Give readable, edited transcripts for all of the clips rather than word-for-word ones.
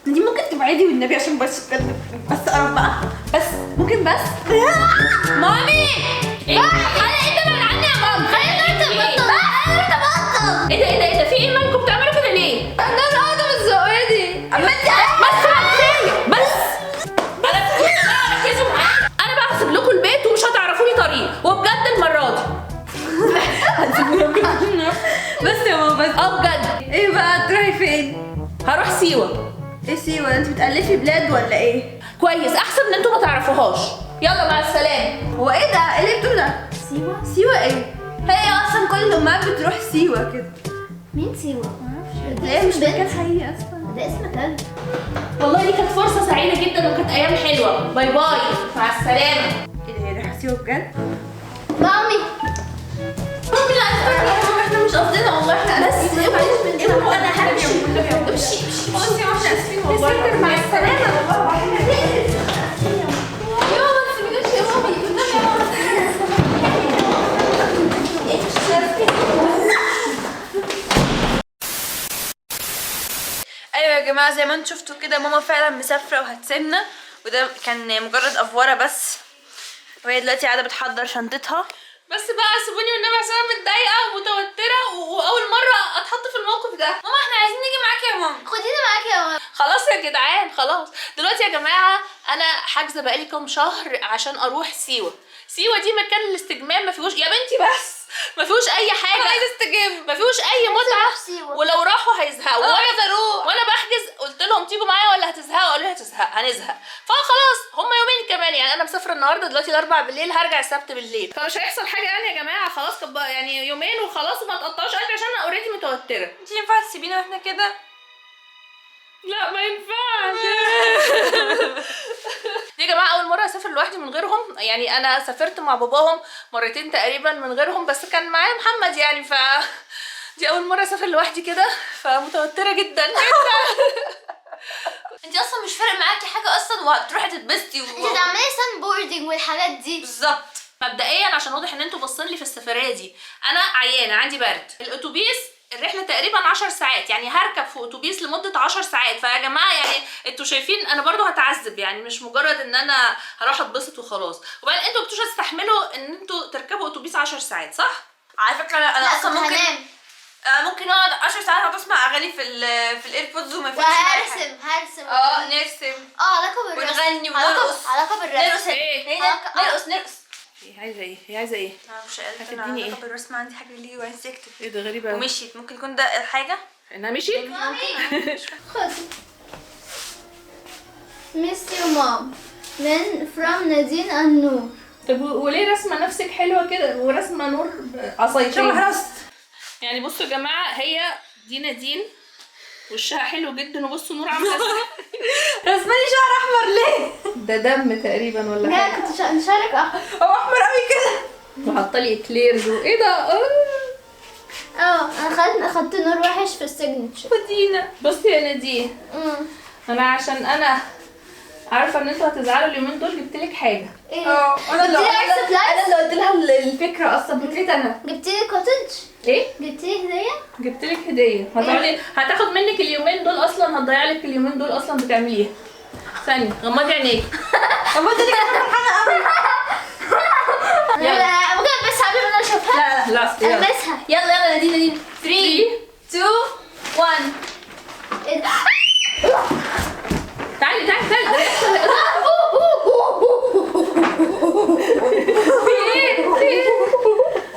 دي ممكن تبعدي والنبي عشان بس بس قرب بقى، بس ممكن بس. مامي ايه؟ انت من عني يا ماما، خلينا نرتبط. ايه ده ايه ده ايه ده؟ في ايه مالكم بتعملوا كده ليه؟ انا قاعده متزوقه. اما انت بس انا ركزوا معايا، انا بحسب لكم البيت ومش هتعرفوا لي طريق، وبجد المره دي. بس يا ماما بس. بجد. ايه بقى تروحي فين؟ هروح سيوه. ايه سيوه؟ انت بتألفي بلاد ولا ايه؟ كويس، احسن ان انتوا ما تعرفوهاش. يلا مع السلامه. هو ايه ده؟ ايه اللي بتقوله ده؟ سيوة؟ سيوه ايه؟ هي اصلا كل الامهات بتروح سيوه كده. مين سيوة؟ معرفش، هي مش مكان حقيقي اصلا. ده اسم كلب. والله دي كانت فرصه سعيده جدا وكانت ايام حلوه. باي باي، مع السلامه. ايه ده؟ هي رايحه سيوه بجد؟ مامي ممكن لا استنى، احنا مش قصدنا والله، احنا اسفين. انا همشي. امشي بصي احنا اسفين والله. مع السلامه والله. يا ماما ما تسيبنيش يا مامي، بالنبي يا ماما. ايوه يا جماعه، زي ما انتم شفتوا كده ماما فعلا مسافره وهتسيبنا، وده كان مجرد افوره بس. وهي دلوقتي قاعده بتحضر شنطتها. بس بقى سيبوني والنبي عشان انا متضايقه ومتوتره واول مره اتحط في الموقف ده. ماما احنا عايزين نيجي معاكي يا ماما. خديني معاكي يا ماما. خلاص يا جدعان خلاص. دلوقتي يا جماعه انا حاجزه بقالي كام شهر عشان اروح سيوه. سيوه دي مكان الاستجمام، ما فيهوش يا بنتي بس ما فيهوش اي حاجه. انا عايزه استجم. ما فيهوش اي متعه، سيوة. ولو راحوا هيزهقوا. عايزه اروح. وانا بحجز قلت لهم تيجوا معايا ولا هتزهقوا؟ قالوا لي هنزهق. فخلاص هم يومين كمان، يعني انا مسافره النهارده دلوقتي الاربع بالليل، هرجع السبت بالليل، فمش هيحصل حاجه يعني يا جماعه. خلاص يعني يومين وخلاص، وما تقطعوش قلبي عشان انا اوريدي متوتره. انت ينفع تسيبينا واحنا كده؟ لا ما ينفعش. دي يا جماعه اول مره اسافر لوحدي من غيرهم، يعني انا سافرت مع باباهم مرتين تقريبا من غيرهم، بس كان معايا محمد يعني. دي اول مره اسافر لوحدي كده، فمتوتره جدا جدا. انت اصلا مش فارق معاكي حاجه اصلا، وهتروحي تتبسطي انت تعملي سان بوردنج والحاجات دي. بالظبط. مبدئيا عشان واضح ان انتوا باصين لي في السفريه دي، انا عيانه عندي برد. الاتوبيس الرحله تقريبا 10 ساعات، يعني هركب في اتوبيس لمده 10 ساعات. فيا جماعه يعني انتوا شايفين انا برضو هتعذب، يعني مش مجرد ان انا هروح اتبسط وخلاص. وبعدين انتوا مش هتستحملوا ان انتوا تركبوا اتوبيس 10 ساعات صح؟ على فكره انا لا اصلا ممكن هنام ممكن اقعد 10 ساعات اقعد اسمع اغاني في الايربودز وما يفوتش معايا حاجة. هرسم نرسم علاقة بالرسم ونغني علاقة ونرقص. بالرسم. نرقص ايه؟ نرقص. هي عايزه ايه؟ هي عايزه ايه؟ انا مش قادره، هتديني انا ايه؟ علاقه بالرسم عندي حاجه ليه وعايزه اكتب. ايه ده غريبه قوي. ومشيت، ممكن يكون ده الحاجه. انها مشيت؟ مامي خدي. Miss your mom من from نادين النور. طب وليه رسمه نفسك حلوه كده ورسمه نور عصايتين؟ رست. يعني بصوا يا جماعه، هي دي نادين وشها حلو جدا، وبصوا نور عامله ازاي. رسماني شعر احمر ليه؟ ده دم تقريبا ولا لا حاجه. كنت نشارك هو احمر قوي كده. وحاطه لي اكليرز وايه ده؟ انا خدت نور وحش في السيجنتشر. ودينا بصي يا نادين، انا عشان انا عارفه ان انتوا هتزعلوا اليومين دول جبتلك حاجه. ايه؟ انا جبتيلي ايس سبلايز؟ اللي قلت لها الفكره اصلا، فكرتي انا. جبتيلي كوتج؟ ايه؟ جبتيلي هدية؟ جبتلك هديه. هتاخد منك اليومين دول اصلا، هتضيع لك اليومين دول اصلا بتعمليها. ثانيه غمضي عينيك. غمضي عينيك، انا فرحانه قوي. لا ممكن بس قبل ما انا اشوفها؟ لا يلا. المسها. يلا نادين 3 2 1. ايه ده؟ تعالي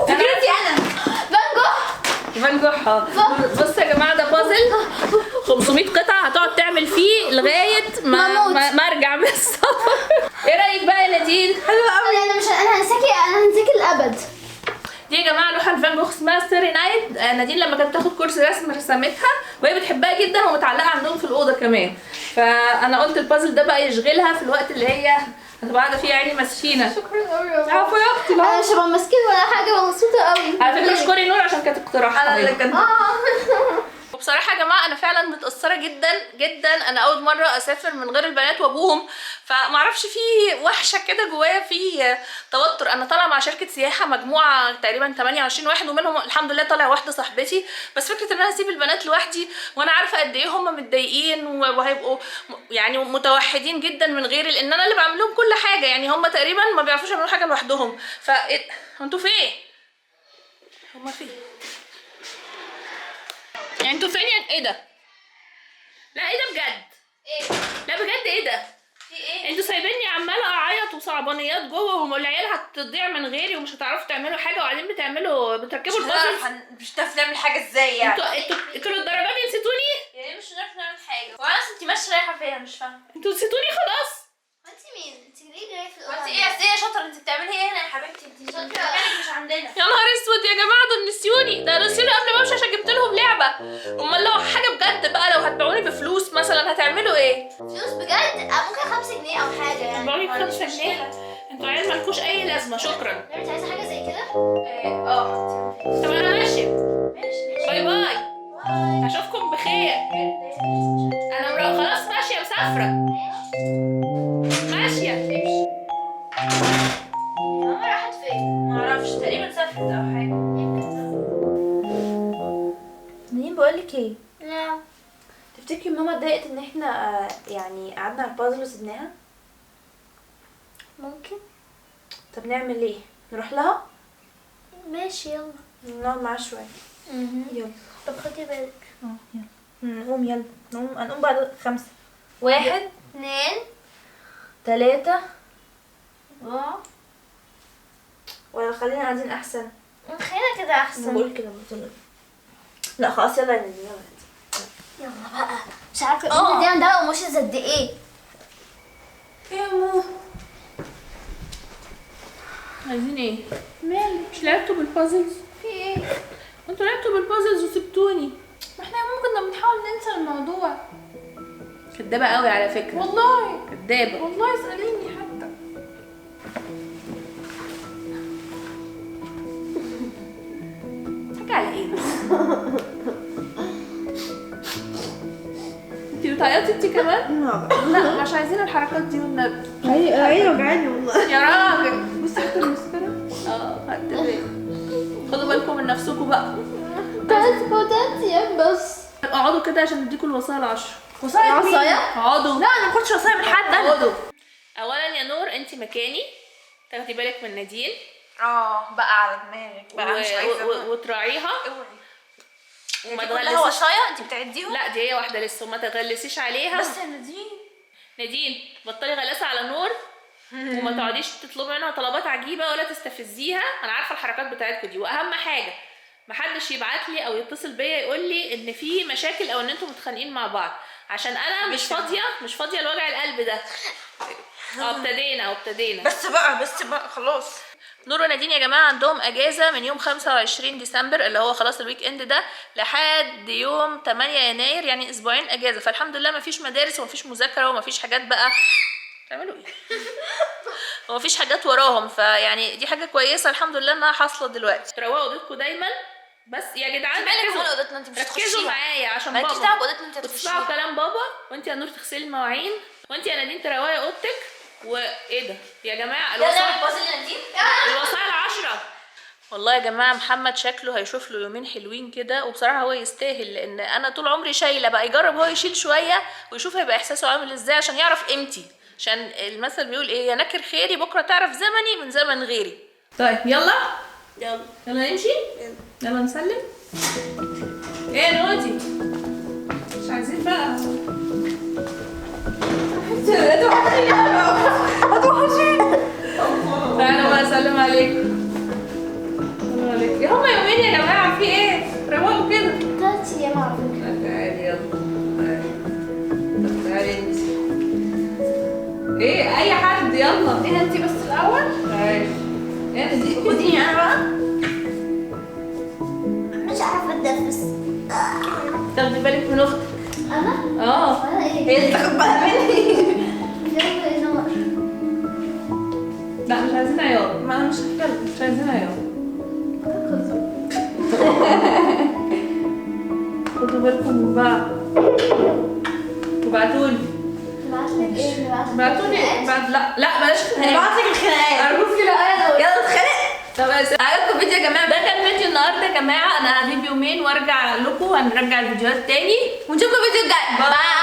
فكرتي انا. فان جوخ. فان جوخ. بصوا يا جماعه، ده بازل 500 قطعه هتقعد تعمل فيه لغايه ما ارجع من السفر. ايه رايك بقى يا نادين؟ حلوه قوي. انا هنساكي الابد. دي يا جماعه لوحه فان جوخ اسمها ستاري نايت. نادين لما كانت بتاخد كورس رسم رسمتها، وهي بتحبها جدا ومتعلقه عندهم في الاوضه كمان. فانا قلت البازل ده بقى يشغلها في الوقت اللي هي هتبقى قاعده فيه يعني مسكينه. شكرا قوي يا عفوا يا اختي. انا مش هبقى مسكين ولا حاجه، مبسوطه قوي. على فكره اشكري نور عشان كانت اقتراحها. انا اللي كنت. وبصراحه يا جماعه انا فعلا متاثره جدا جدا. انا اول مره اسافر من غير البنات وابوهم، فمعرفش في وحشه كده جوايا، في توتر. انا طالعه مع شركه سياحه مجموعه تقريبا 28 واحد، ومنهم الحمد لله طالع واحده صاحبتي، بس فكره ان انا اسيب البنات لوحدي وانا عارفه قد ايه هم متضايقين وهيبقوا يعني متوحدين جدا من غيري، لان انا اللي بعمل لهم كل حاجه. يعني هم تقريبا ما بيعرفوش يعملوا حاجه لوحدهم. انتوا فين؟ هم فين؟ يعني انتوا فين؟ ايه ده؟ لا ايه ده بجد؟ ايه؟ لا بجد ايه ده؟ في ايه؟ انتوا سايبيني عماله اعيط وصعبانيات جوه، والعيال هتضيع من غيري ومش هتعرفوا تعملوا حاجه، وبعدين بتركبوا البازل. مش هنعرف نعمل حاجه ازاي يعني؟ انتوا للدرجه دي نسيتوني؟ يعني مش هنعرف نعمل حاجه. وانا اصلا انت ماشيه رايحه فين؟ مش فاهمه. انتوا نسيتوني خلاص؟ انت مين؟ انت ليه جايه في انت الاوضه؟ ايه يا شاطره؟ انت بتعملي ايه هنا يا حبيبتي؟ انت شاطرة. مكانك مش عندنا. يا نهار اسود يا جماعه، دول نسيوني. ده نسيوني قبل ما امشي عشان جبت لهم لعبه. امال لو حاجه بجد بقى، لو هتبيعوني بفلوس مثلا هتعملوا ايه؟ فلوس بجد؟ ممكن 5 جنيه او حاجه يعني. بقولي 5 جنيه؟ انتوا عيال مالكوش اي لازمه. شكرا. انت عايزه حاجه زي كده؟ طب انا ماشيه. ماشي. باي باي. اشوفكم بخير. انا خلاص ماشيه مسافره. ماشيه. ماما راحت فين؟ معرفش، تقريبا سافرت او حاجه. نين بقولك ايه؟ لا. تفتكري ماما اتضايقت ان احنا يعني قعدنا على البازل وسبناها؟ ممكن. طب نعمل ايه؟ نروح لها؟ ماشي يلا. نقعد معاها شويه. يلا. طب خدي بالك. يلا نقوم. يلا هنقوم بعد 5. 1 2 3 4. ولا خلينا قاعدين احسن؟ خلينا كده احسن. بقول كده برضه. لا خلاص يلا يا نادين يلا. يلا بقى. مش عارفه البنت دي عندها ايموشنز قد ايه. يا مو عايزين ايه؟ مالك؟ مش لعبتوا بالبازلز؟ في ايه؟ انتوا لعبتوا بالبازلز وسبتوني. ما احنا ممكن كنا بنحاول ننسى الموضوع. كدابه قوي على فكره. والله كدابه. والله اسأليني حتى. حاجه على ايه؟ انتي بتعيطي انتي كمان؟ لا مش عايزين الحركات دي والنبي. عيني وجعاني والله. يا راجل. بصي حتى المسكرة. خدت بالي. خدوا بالكم من نفسكم بقى. 3 ايام بس. اقعدوا كده عشان نديكم الوصايا 10. وصايا مين؟ عصاية؟ اقعدوا. لا انا ما باخدش وصايا من حد انا. اقعدوا. اولا يا نور انت مكاني، تاخدي بالك من نادين بقى على دماغك بقى مش عايزه وتراعيها وما كلها وصايا انت بتعديهم؟ لا دي هي واحده لسه، وما تغلسيش عليها. بس يا نادين. نادين بطلي غلاسه على نور، وما تقعديش تطلبي منها طلبات عجيبه ولا تستفزيها. انا عارفه الحركات بتاعتكم دي. واهم حاجه محدش يبعت لي او يتصل بيا يقول لي ان في مشاكل او ان انتوا متخانقين مع بعض، عشان انا مش فاضيه لوجع القلب ده. ابتدينا. بس بقى خلاص. نور ونادين يا جماعه عندهم اجازه من يوم 25 ديسمبر اللي هو خلاص الويك اند ده لحد يوم 8 يناير، يعني اسبوعين اجازه. فالحمد لله مفيش مدارس ومفيش مذاكره ومفيش حاجات بقى تعملوا ايه ومفيش حاجات وراهم. فيعني دي حاجه كويسه الحمد لله انها حاصله دلوقتي. تروقوا اوضتكم دايما بس يا جدعان. ركزوا معايا عشان بابا. مالكيش دعوه باوضتنا انت تسمعوا كلام بابا. وانت يا نور تغسلي المواعين، وانت يا نادين تروقي اوضتك. وايه ده يا جماعه؟ الوصايا 10. والله يا جماعه محمد شكله هيشوف له يومين حلوين كده، وبصراحه هو يستاهل، لان انا طول عمري شايله. بقى يجرب هو يشيل شويه ويشوف هيبقى احساسه عامل ازاي عشان يعرف قيمتي. عشان المثل بيقول ايه؟ يا نكر خيري بكره تعرف زمني من زمن غيري. طيب يلا نمشي. يلا نسلم. ايه يا نودي؟ مش عايزين بقى. تعالوا بقى اسلم عليكم. هما يومين يا جماعه، في ايه؟ روقوا كده. 3 ايام على فكره. تعالي يلا. تعالي انت. ايه اي حد يلا. ايه انت بس الاول؟ تعالي. انت خديني انا بقى. مش عارفه اتنفس. تاخدي بالك من اختك. انا؟ انا ايه؟ هي اللي تاخد بالها مني. يلا يا نور. لا مش عايزين عياط. ما انا مش هتكلم. مش عايزين عياط. خدوا بالكم من بعض وبعتولي نبعتلك ايه؟ بعتولي بعد لا بلاش خناقات نبعتلك الخناقات ارجوكي لا يلا نتخانق. طب عجبكم الفيديو يا جماعه؟ ده كان فيديو النهارده يا جماعه، انا هغيب يومين وارجع لكم، هنرجع الفيديوهات تاني ونشوفكم الفيديو الجاي. باي.